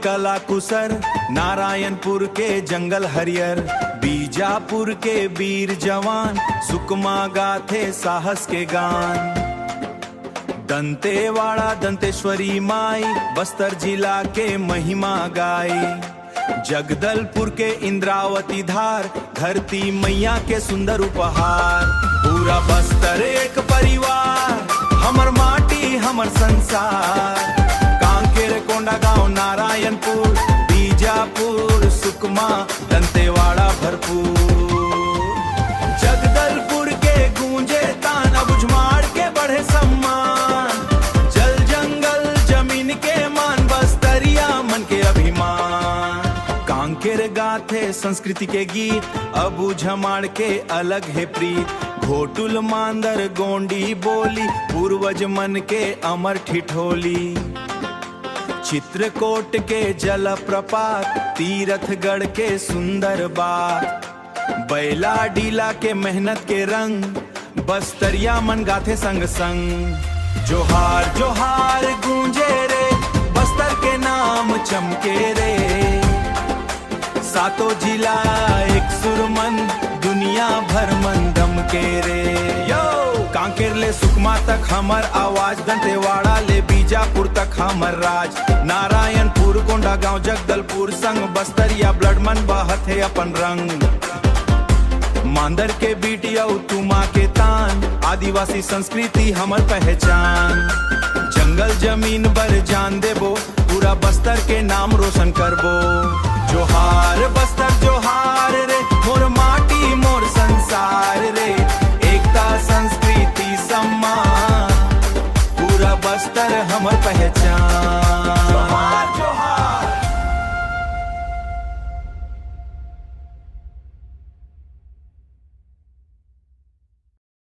कला कुसर, नारायणपुर के जंगल हरियर, बीजापुर के वीर जवान, सुकमा गाथे साहस के गान। दंतेवाड़ा दंतेश्वरी माई, बस्तर जिला के महिमा गाई। जगदलपुर के इंद्रावती धार, धरती मैया के सुंदर उपहार। पूरा बस्तर एक परिवार, हमर माटी हमर संसार। कांकेर कोंडागांव नारायणपुर, बीजापुर सुकमा दंतेवाड़ा भरपूर। जगदलपुर के गूंजे तान, अब उजमाड़ के बढ़े सम्मान। जल जंगल जमीन के मान, बस्तरिया मन के अभिमान। कांकेर गाथे संस्कृति के गीत, अब उजमाड़ के अलग है प्रीत। घोटुल मांदर गोंडी बोली, पूर्वज मन के अमर ठिठोली। चित्रकोट के जल प्रपात, तीरथगढ़ के सुंदर बात। बैला डीला के मेहनत के रंग, बस्तरिया मन गाथे संग संग। जोहार जोहार गूंजे रे, बस्तर के नाम चमके रे। सातों जिला एक सुरमन, दुनिया भर मन दम के रे। यो कांकेर ले सुकमा तक हमर आवाज, दंतेवाड़ा ले बीजापुर तक हमर राज। नारायणपुर कोंडागांव जगदलपुर संग, बस्तरिया ब्लड मन बहत है अपन रंग। मांदर के बीटिया तुमा के तान, आदिवासी संस्कृति हमर पहचान। जंगल जमीन पर जान देबो, पूरा बस्तर के नाम रोशन करबो। जोहार बस्तर जोहार रे, मोर